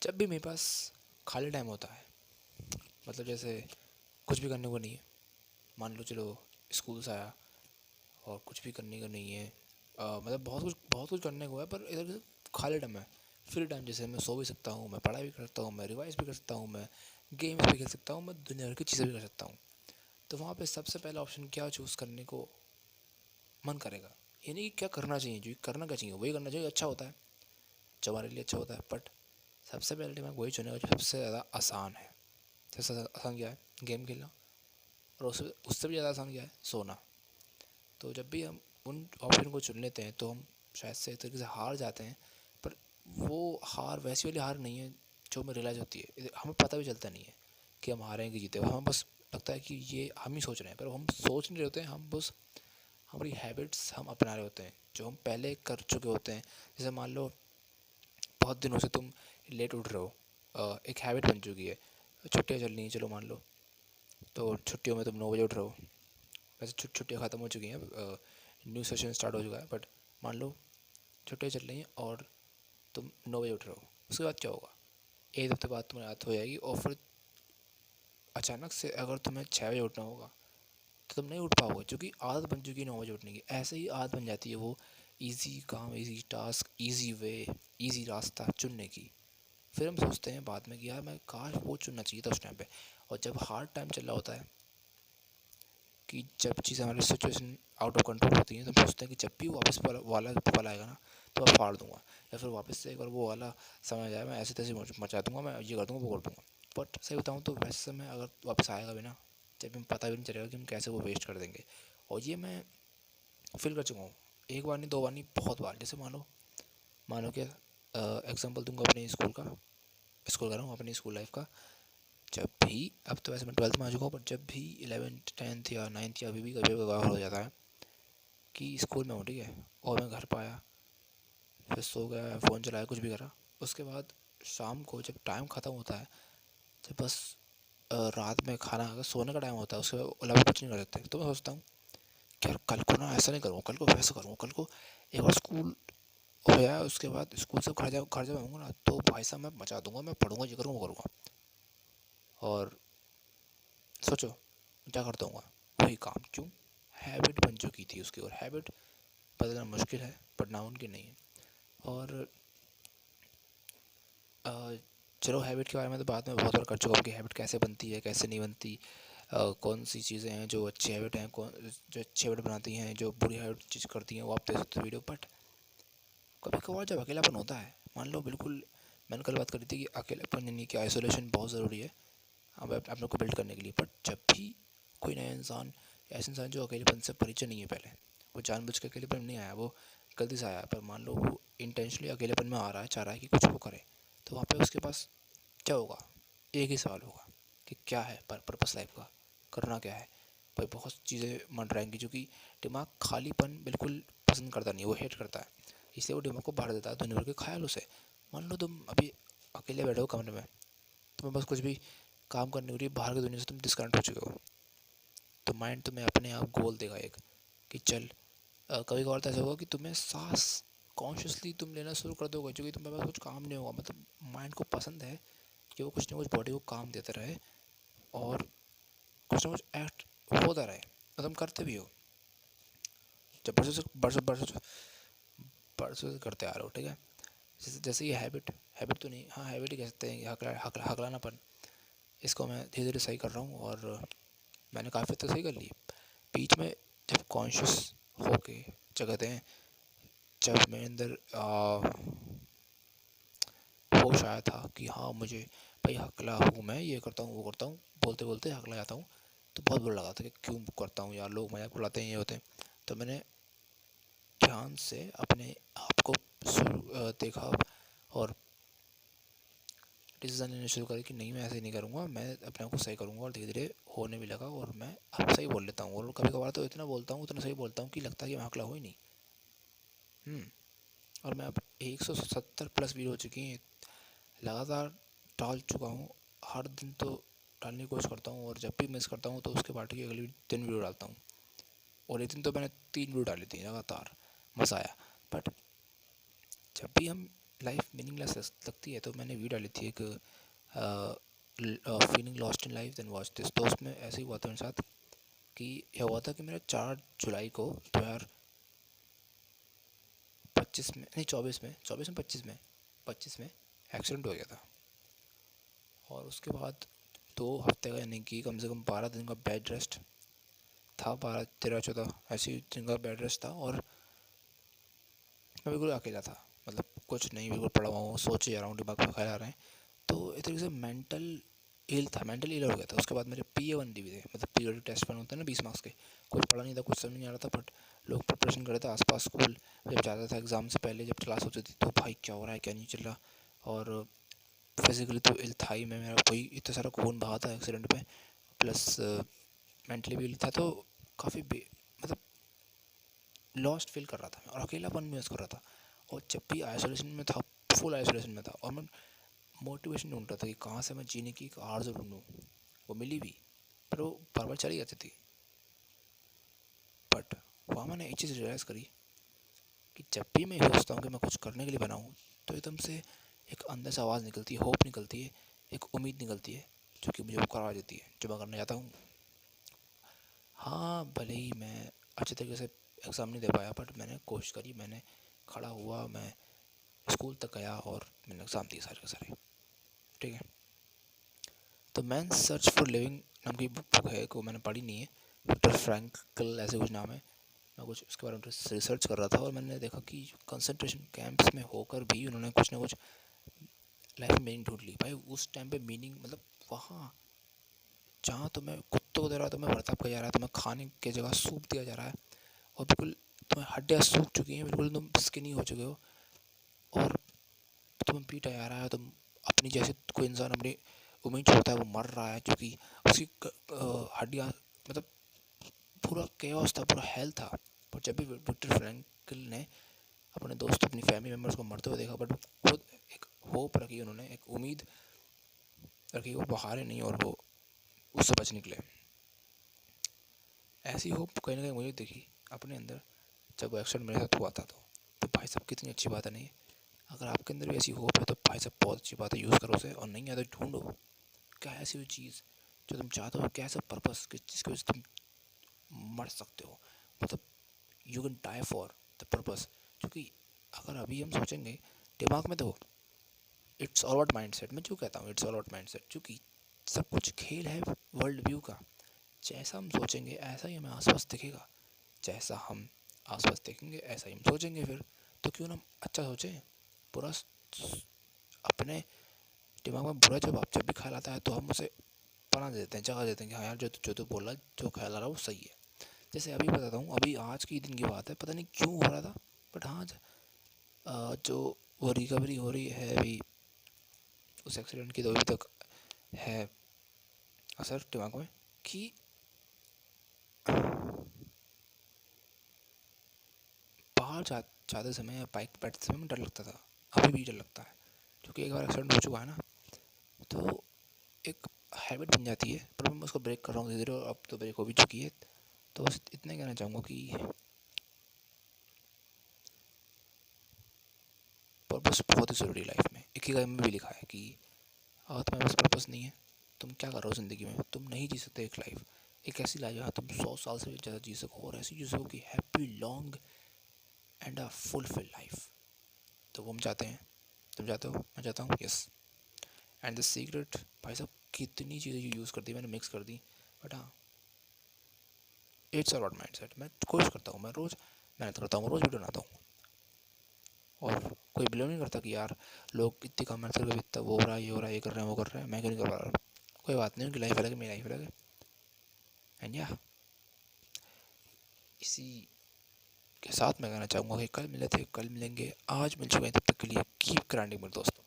जब भी मेरे पास खाली टाइम होता है, मतलब जैसे कुछ भी करने को नहीं है, मान लो चलो स्कूल से आया और कुछ भी करने को नहीं है, मतलब बहुत कुछ करने को है, पर इधर खाली टाइम है, फ्री टाइम, जैसे मैं सो भी सकता हूँ, मैं पढ़ाई भी कर सकता हूँ, मैं रिवाइज भी कर सकता हूँ, मैं गेम्स भी खेल सकता हूँ, मैं दुनिया भर की चीज़ें भी कर सकता हूँ। तो वहाँ पे सबसे पहला ऑप्शन क्या चूज़ करने को मन करेगा, ये नहीं कि क्या करना चाहिए, जो करना क्या चाहिए वही करना चाहिए, अच्छा होता है, जो हमारे लिए अच्छा होता है, बट सबसे पहले दिमाग वही चुनेगा जो सबसे ज़्यादा आसान है। सबसे ज़्यादा आसान क्या है? गेम खेलना। और उससे उससे भी ज़्यादा आसान क्या है? सोना। तो जब भी हम उन ऑप्शन को चुन लेते हैं तो हम शायद से एक तरीके से हार जाते हैं, पर वो हार वैसी वाली हार नहीं है जो हमें रियलाइज़ होती है, हमें पता भी चलता नहीं है कि हम हारें कि जीते, हमें बस लगता है कि ये हम ही सोच रहे हैं, पर हम सोच नहीं रहे होते हैं, हम बस हमारी हैबिट्स हम अपना रहे होते हैं जो हम पहले कर चुके होते हैं। जैसे मान लो बहुत दिनों से तुम लेट उठ रहे हो, एक हैबिट बन चुकी है, छुट्टियाँ चल रही हैं, चलो मान लो, तो छुट्टियों में तुम 9 बजे उठ रहे हो। वैसे छुट्टियाँ ख़त्म हो चुकी हैं, न्यू सेशन स्टार्ट हो चुका है, बट मान लो छुट्टियाँ चल रही हैं और तुम 9 बजे उठ रहे हो। उसके बाद क्या होगा? एक हफ्ते बाद तुम्हें आदत हो जाएगी और फिर अचानक से अगर तुम्हें 6 बजे उठना होगा तो तुम नहीं उठ पाओगे, क्योंकि आदत बन चुकी है 9 बजे उठने की। ऐसे ही आदत बन जाती है वो ईजी काम, easy task, easy way, easy रास्ता चुनने की। फिर हम सोचते हैं बाद में कि यार मैं काश वो चुनना चाहिए था उस टाइम पे। और जब हार्ड टाइम चल रहा होता है, कि जब चीज़ें हमारी सिचुएशन आउट ऑफ कंट्रोल होती हैं, तो हम सोचते हैं कि जब भी वापस वाला पल आएगा ना तो मैं फाड़ दूंगा, या फिर वापस से एक बार वो वाला समय आ जाए, मैं ऐसे तैसे मचा दूंगा, मैं ये कर दूंगा वो कर दूंगा। बट सही बताऊँ तो वैसे समय अगर वापस आएगा भी ना, जब हमें पता भी नहीं चलेगा कि हम कैसे वो वेस्ट कर देंगे। और ये मैं फील कर चुका हूँ, एक बार नहीं, दो बार नहीं, बहुत बार। जैसे मानो मानो क्या, एग्जाम्पल दूंगा अपने स्कूल का, स्कूल कर रहा हूँ अपनी स्कूल लाइफ का। जब भी, अब तो वैसे मैं 12th में आ चुका हूँ, बट जब भी 11th 10th या 9th या अभी भी कभी कभार हो जाता है कि स्कूल में हूँ, ठीक है, और मैं घर पर आया, फिर सो गया, फ़ोन चलाया, कुछ भी करा, उसके बाद शाम को जब टाइम ख़त्म होता है, जब बस रात में खाना अगर सोने का टाइम होता है, उसके अलावा कुछ नहीं कर सकते, तो मैं सोचता हूँ कि यार कल को ना ऐसा नहीं करूँगा, कल को वैसा करूँगा, कल को एक बार स्कूल हो जाए, उसके बाद स्कूल से घर जब आऊँगा ना तो भाई साहब मैं मचा दूंगा, मैं पढ़ूंगा, ये करूँगा वो करूँगा। और सोचो क्या करता हूँ, वही काम, क्यों? हैबिट बन चुकी थी उसकी, और हैबिट बदलना मुश्किल है बट नामुमकिन नहीं है। और चलो हैबिट के बारे में तो बाद में बहुत बार कर चुका हूँ कि हैबिट कैसे बनती है, कैसे नहीं बनती, कौन सी चीज़ें हैं जो अच्छी हैबिट हैं, कौन जो अच्छी हैबिट बनाती हैं, जो बुरी हैबिट चीज़ करती हैं, वो आप देख सकते हो वीडियो। बट कभी कभार जब अकेलापन होता है, मान लो बिल्कुल, मैंने कल बात करी थी कि अकेलापन यानी कि आइसोलेशन बहुत ज़रूरी है अब अपने को बिल्ड करने के लिए। बट जब भी कोई नया इंसान, ऐसा इंसान जो अकेलेपन से परिचय नहीं है, पहले वो जानबूझ के अकेलेपन में नहीं आया, वो गलती से आया, पर मान लो वो इंटेंशनली अकेलेपन में आ रहा है, चाह रहा है कि कुछ वो करे, तो वहाँ पे उसके पास क्या होगा? एक ही सवाल होगा कि क्या है पर्पस लाइफ का, करना क्या है। भाई बहुत चीज़ें मंडराएंगी, जो कि दिमाग खालीपन बिल्कुल पसंद करता नहीं है, वो हेट करता है, इसलिए वो दिमाग को भर देता है दुनिया भर के ख्यालों से। मान लो तुम अभी अकेले बैठे हो कमरे में, तुम्हें बस कुछ भी काम करनी हो रही है, बाहर की दुनिया से तुम डिस्कनेक्ट हो चुके हो, तो माइंड तुम्हें अपने आप गोल देगा एक, कि चल, कभी कभार तो ऐसा होगा कि तुम्हें सांस कॉन्शियसली तुम लेना शुरू कर दोगे, क्योंकि तुम्हें पास कुछ काम नहीं होगा, मतलब माइंड को पसंद है कि वो कुछ ना कुछ बॉडी को काम देता रहे और कुछ ना कुछ एक्ट होता रहे, और तुम करते भी हो, जब बरसों से करते आ रहे हो, ठीक है। जैसे जैसे ये हैबिट, हैबिट तो नहीं, हाँ हैबिट ही कह सकते हैं, हकलानापन, इसको मैं धीरे धीरे सही कर रहा हूँ, और मैंने काफ़ी तो सही कर ली। बीच में जब कॉन्शियस होके जगह दें, जब मेरे अंदर होश आया था कि हाँ मुझे, भाई हकला हूँ मैं, ये करता हूँ वो करता हूँ, बोलते बोलते हकला जाता हूँ, तो बहुत बुरा लगा था कि क्यों करता हूँ यार, लोग मजाक उड़ाते हैं, ये होते हैं। तो मैंने ध्यान से अपने आप को देखा और डिसीजन लेना शुरू करा कि नहीं मैं ऐसे नहीं करूँगा, मैं अपने आप को सही करूँगा, और धीरे धीरे होने भी लगा, और मैं अब सही बोल लेता हूँ, और कभी कभार तो इतना बोलता हूँ, उतना सही बोलता हूँ कि लगता है कि मैं हकला हूँ ही नहीं। और मैं अब 170 प्लस वीडियो हो चुकी हैं, लगातार डाल चुका हूँ, हर दिन तो डालने की कोशिश करता हूँ, और जब भी मिस करता हूँ तो उसके बाद की अगले दिन वीडियो डालता हूँ। और एक दिन तो मैंने 3 वीडियो डाली थी लगातार, मज़ा आया। बट जब भी हम लाइफ मीनिंगलेस लगती है, तो मैंने वीडियो डाली थी एक feeling lost in life then watch this. तो उसमें ऐसे ही हुआ था मेरे साथ कि यह हुआ था कि मेरा 4 जुलाई को 2025 में, नहीं 24 में 25 में एक्सीडेंट हो गया था। और उसके बाद 2 हफ्ते का, यानी कि कम से कम 12 दिन का बेड रेस्ट था, 12, 13, 14 ऐसे दिन का बेड रेस्ट था। और मैं बिल्कुल अकेला था, मतलब कुछ नहीं, बिल्कुल पड़ा हुआ हूँ, सोचे जा रहा हूँ, दिमाग में ख्याल आ रहे हैं। तो एक तरीके से मेंटल इल हो गया था। उसके बाद मेरे PA1 दी हुए थे, मतलब पीरियडिक टेस्ट बने होते हैं ना 20 मार्क्स के। कुछ पढ़ा नहीं था, कुछ समझ नहीं आ रहा था, बट लोग प्रिपरेशन कर रहे थे आसपास स्कूल। जब जाता था एग्ज़ाम से पहले, जब क्लास होती थी, तो भाई क्या हो रहा है क्या नहीं चल रहा। और फिज़िकली तो इल था ही मैं, मेरा वही इतना सारा खून बहा था एक्सीडेंट में, प्लस मेंटली भी इल था। तो काफ़ी मतलब लॉस्ट फील कर रहा था मैं, और अकेलापन महसूस कर रहा था। और जब भी आइसोलेशन में था, फुल आइसोलेशन में था, और मैं मोटिवेशन ढूंढ रहा था कि कहाँ से मैं जीने की एक आर्ज़ू ढूंढूँ। वो मिली भी, पर वो बार बार चली जाती थी। बट वहाँ मैंने एक चीज़ रियलाइज़ करी कि जब भी मैं सोचता हूँ कि मैं कुछ करने के लिए बना हूँ, तो एकदम से एक अंदर से आवाज़ निकलती है, होप निकलती है, एक उम्मीद निकलती है, जो कि मुझे वो करा देती है जो मैं करना चाहता हूँ। हाँ, भले ही मैं अच्छे तरीके से एग्ज़ाम नहीं दे पाया, बट मैंने कोशिश करी, मैंने खड़ा हुआ, मैं स्कूल तक गया और मैंने एग्ज़ाम दिए सारे के सारे। ठीक है। तो मैन सर्च फॉर लिविंग नाम की बुक है, को मैंने पढ़ी नहीं है, विक्टर फ्रैंकल ऐसे कुछ नाम है। मैं कुछ उसके बारे में रिसर्च कर रहा था, और मैंने देखा कि कंसंट्रेशन कैंप्स में होकर भी उन्होंने कुछ ना कुछ लाइफ में मीनिंग ढूंढ ली। भाई उस टाइम पे मीनिंग, मतलब वहाँ जहाँ तुम्हें कुत्तों को दे रहा है, तुम्हें बर्ताव किया जा रहा है, तुम्हें खाने की जगह सूप दिया जा रहा है, और बिल्कुल तुम्हें हड्डियाँ सूख चुकी हैं, बिल्कुल तुम स्किनी हो चुके हो, और तुम्हें पीटा जा रहा है, तुम अपनी जैसे कोई इंसान अपनी उम्मीद छोड़ता है वो मर रहा है, क्योंकि उसकी हड्डियाँ, मतलब पूरा केओस था, पूरा हेल था। पर जब भी विक्टर फ्रैंकल ने अपने दोस्त, अपनी फैमिली मेम्बर्स को मरते हुए देखा, बट खुद एक होप रखी उन्होंने, एक उम्मीद रखी, वो हारे नहीं और वो उससे बच निकले। ऐसी होप कहीं ना कहीं मुझे दिखी अपने अंदर जब वो एक्सीडेंट मेरे साथ हुआ था। तो भाई साहब कितनी अच्छी बात है नहीं। अगर आपके अंदर भी ऐसी होप है तो भाई साहब बहुत अच्छी बात है, यूज़ करो उसे, और नहीं है तो ढूंढो क्या ऐसी वो चीज़ जो तुम चाहते हो, क्या ऐसा पर्पस किस चीज़ की वजह से तुम मर सकते हो, मतलब you can die for the purpose. क्योंकि अगर अभी हम सोचेंगे दिमाग में, तो it's all about mind set. मैं जो कहता हूँ it's all about mind set, क्योंकि सब कुछ खेल है वर्ल्ड व्यू का। जैसा हम सोचेंगे ऐसा ही हमें आसपास दिखेगा, जैसा हम आसपास देखेंगे ऐसा ही हम सोचेंगे। फिर तो क्यों ना हम अच्छा सोचें, बुरा अपने दिमाग में बुरा जब भी ख्याल आता है तो हम उसे पना देते हैं, जगह देते हैं कि हाँ यार जो तू बोल रहा है, जो ख्याल आ रहा है वो सही है। जैसे अभी बताता हूँ, अभी आज की दिन की बात है, पता नहीं क्यों हो रहा था, बट हाँ जो वो रिकवरी हो रही है अभी उस एक्सीडेंट की, तो अभी तक है असर दिमाग में कि बाहर जाते समय या बाइक पर बैठते समय में डर लगता था, अभी भी डर लगता है, क्योंकि एक बार एक्सीडेंट हो चुका है ना। तो एक हैबिट बन जाती है, पर मैं उसको ब्रेक कर रहा हूँ धीरे धीरे, और अब तो ब्रेक हो भी चुकी है। तो बस इतना ही कहना चाहूँगा कि पर्पस बहुत ही ज़रूरी है लाइफ में। इकिगाई में भी लिखा है कि अगर तुम्हें बस पर्पस नहीं है, तुम क्या कर रहे हो ज़िंदगी में, तुम नहीं जी सकते एक लाइफ, एक ऐसी लाइफ जहाँ तुम 100 साल से ज़्यादा जी सको, और ऐसी जी सको कि happy long and a fulfil life. तो वो हम चाहते हैं, तुम चाहते हो, मैं चाहता हूँ, यस। एंड द सीक्रेट, भाई साहब कितनी चीज़ें यूज़ कर दी मैंने, मिक्स कर दी, बट हाँ इट्स अबाउट माइंड सेट। मैं कोशिश करता हूँ, मैं रोज़ मेहनत करता हूँ, रोज़ वीडियो बनाता हूँ, और कोई बिलीव नहीं करता कि यार लोग इतनी कम मेहनत करके इतना वो हो रहा है, ये हो रहा है, ये कर रहे हैं, वो कर रहे हैं, मैं क्यों नहीं कर पा रहा। कोई बात नहीं, उनकी लाइफ अलग है, मेरी लाइफ अलग है। एंड या इसी के साथ मैं कहना चाहूँगा कि कल मिले थे, कल मिलेंगे, आज मिल चुके हैं, तब तक के लिए कीप ग्राइंडिंग मेरे दोस्तों।